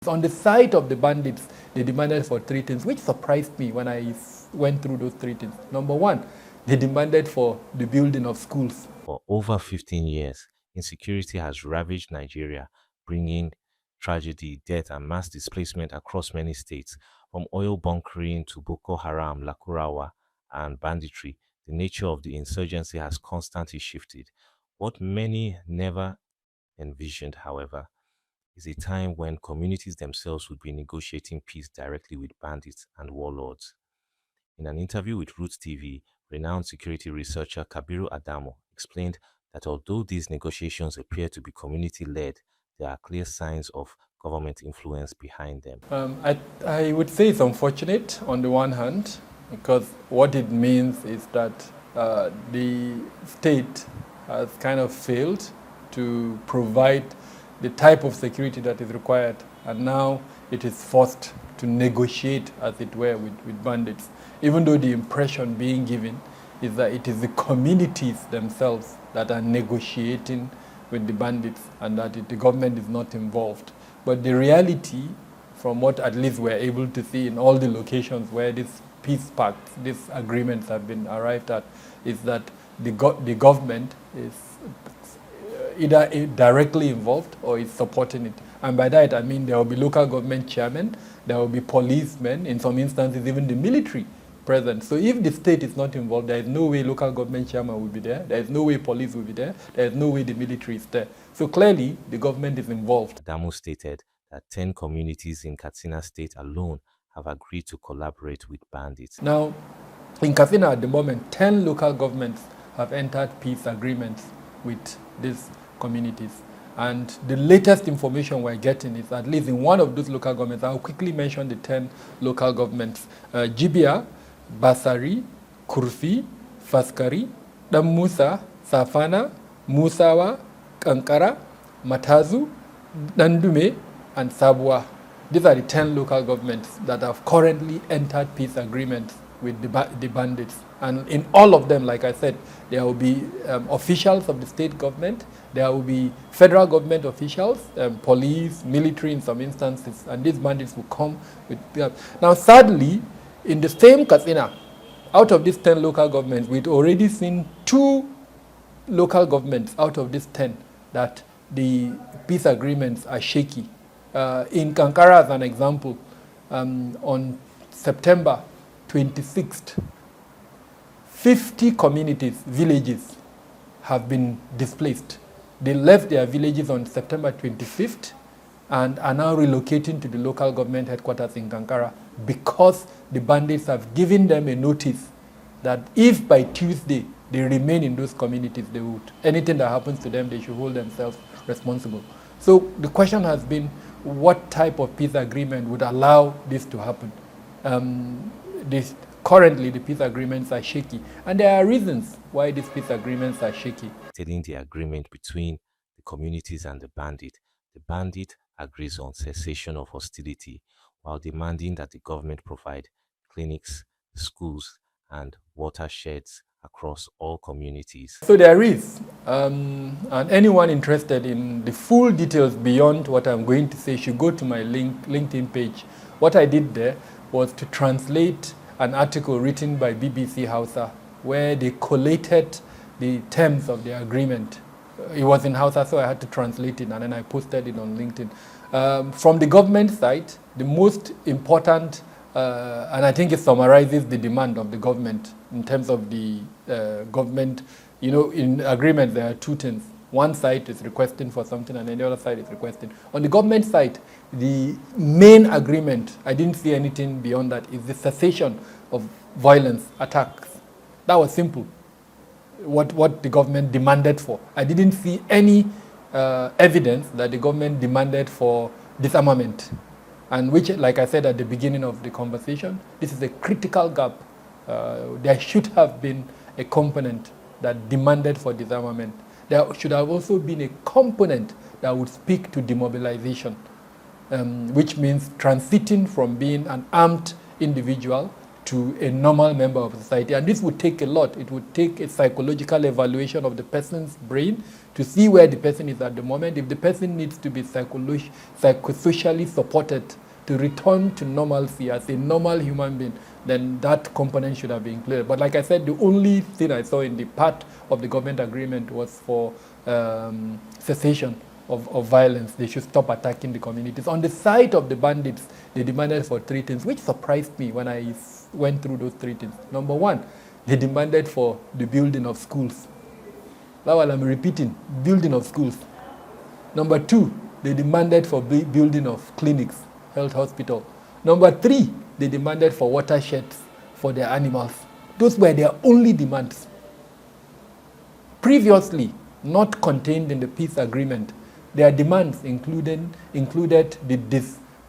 On the side of the bandits, they demanded for three things, which surprised me when I went through those three things. Number one, they demanded for the building of schools. For over 15 years, insecurity has ravaged Nigeria, bringing tragedy, death, and mass displacement across many states. From oil bunkering to Boko Haram, Lakurawa, and banditry, the nature of the insurgency has constantly shifted. What many never envisioned, however, is a time when communities themselves would be negotiating peace directly with bandits and warlords. In an interview with Rootstv, renowned security researcher Kabiru Adamu explained that although these negotiations appear to be community-led, there are clear signs of government influence behind them. I would say it's unfortunate on the one hand, because what it means is that the state has kind of failed to provide the type of security that is required, and now it is forced to negotiate, as it were, with bandits, even though the impression being given is that it is the communities themselves that are negotiating with the bandits and that the government is not involved. But the reality, from what at least we're able to see in all the locations where these peace pacts, these agreements have been arrived at, is that the government is either directly involved or is supporting it. And by that I mean there will be local government chairmen, there will be policemen, in some instances even the military present. So if the state is not involved, there is no way local government chairman will be there, there is no way police will be there is no way the military is there. So clearly the government is involved. Adamu stated that 10 communities in Katsina State alone have agreed to collaborate with bandits. Now, in Katsina at the moment, 10 local governments have entered peace agreements with these communities. And the latest information we're getting is at least in one of those local governments, I'll quickly mention the 10 local governments: Jibia, Basari, Kurfi, Faskari, Damusa, Safana, Musawa, Kankara, Matazu, Dandume, and Sabwa. These are the 10 local governments that have currently entered peace agreements with the bandits. And in all of them, like I said, there will be officials of the state government, there will be federal government officials, police, military in some instances, and these bandits will come with... Now, sadly, in the same Katsina, out of these 10 local governments, we've already seen 2 local governments out of these 10 that the peace agreements are shaky. In Kankara, as an example, on September 26th, 50 communities, villages, have been displaced. They left their villages on September 25th and are now relocating to the local government headquarters in Kankara because the bandits have given them a notice that if by Tuesday they remain in those communities, they would, anything that happens to them, they should hold themselves responsible. So the question has been, what type of peace agreement would allow this to happen? Currently, the peace agreements are shaky, and there are reasons why these peace agreements are shaky. Telling the agreement between the communities and the bandit agrees on cessation of hostility while demanding that the government provide clinics, schools, and watersheds across all communities. So there is, and anyone interested in the full details beyond what I'm going to say should go to my LinkedIn page. What I did there was to translate an article written by BBC Hausa where they collated the terms of the agreement. It was in Hausa, so I had to translate it, and then I posted it on LinkedIn. From the government side, the most important, and I think it summarizes the demand of the government in terms of the government, in agreement there are 2 things. One side is requesting for something and then the other side is requesting. On the government side, the main agreement, I didn't see anything beyond that, is the cessation of violence, attacks. That was simple, what the government demanded for. I didn't see any evidence that the government demanded for disarmament, and which, like I said at the beginning of the conversation, this is a critical gap. There should have been a component that demanded for disarmament. There should have also been a component that would speak to demobilization, which means transiting from being an armed individual to a normal member of society. And this would take a lot. It would take a psychological evaluation of the person's brain to see where the person is at the moment. If the person needs to be psychosocially supported to return to normalcy as a normal human being, then that component should have been included. But like I said, the only thing I saw in the part of the government agreement was for cessation of violence. They should stop attacking the communities. On the side of the bandits, they demanded for three things, which surprised me when I went through those three things. Number one, they demanded for the building of schools. Now I'm repeating, building of schools. Number two, they demanded for building of clinics, health hospital. Number three, they demanded for watersheds for their animals. Those were their only demands. Previously, not contained in the peace agreement, their demands included the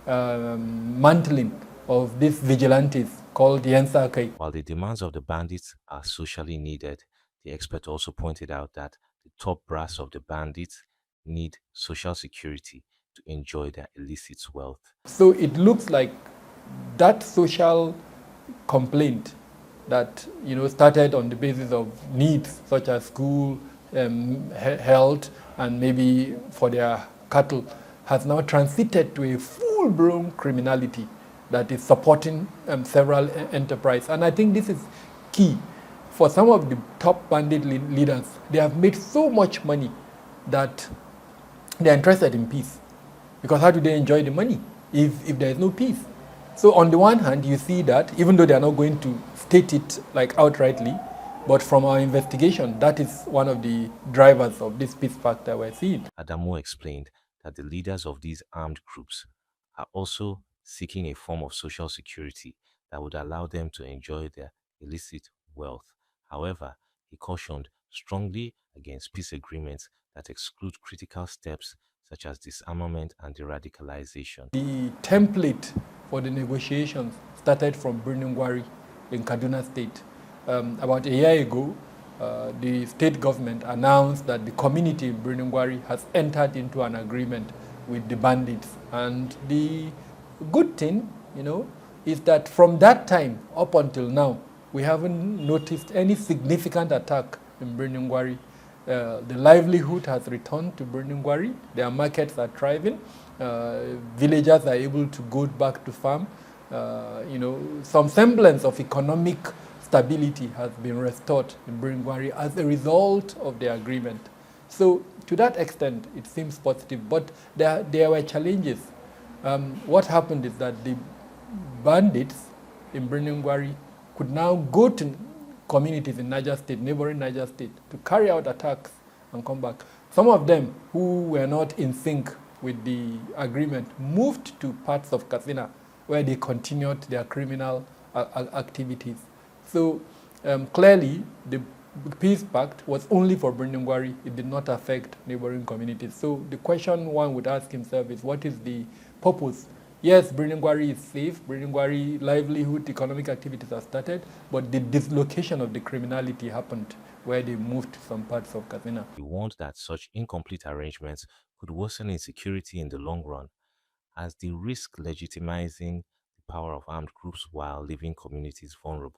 dismantling of these vigilantes called the insecurity. While the demands of the bandits are socially needed, the expert also pointed out that the top brass of the bandits need social security to enjoy their illicit wealth. So it looks like that social complaint that started on the basis of needs such as school, health, and maybe for their cattle, has now transited to a full-blown criminality that is supporting several enterprises. And I think this is key. For some of the top bandit leaders, they have made so much money that they're interested in peace. Because how do they enjoy the money if there is no peace? So on the one hand, you see that, even though they are not going to state it like outrightly, but from our investigation, that is one of the drivers of this peace pact that we're seeing. Adamu explained that the leaders of these armed groups are also seeking a form of social security that would allow them to enjoy their illicit wealth. However, he cautioned strongly against peace agreements that exclude critical steps such as disarmament and deradicalization. The template for the negotiations started from Birnin in Kaduna State. About a year ago, the state government announced that the community in Birnin has entered into an agreement with the bandits. And the good thing, is that from that time up until now, we haven't noticed any significant attack in Birnin the livelihood has returned to Birnin Their markets are thriving. Villagers are able to go back to farm. Some semblance of economic stability has been restored in Birnin as a result of the agreement. So to that extent, it seems positive, but there were challenges. What happened is that the bandits in Birnin could now go to communities in Niger State, neighboring Niger State, to carry out attacks and come back. Some of them who were not in sync with the agreement moved to parts of Katsina where they continued their criminal activities. So clearly, the peace pact was only for Birnin It did not affect neighboring communities. So the question one would ask himself is, what is the purpose? Yes, Birnin is safe. Birnin livelihood, economic activities have started, but the dislocation of the criminality happened where they moved to some parts of Katsina. He warned that such incomplete arrangements could worsen insecurity in the long run, as they risk legitimizing the power of armed groups while leaving communities vulnerable.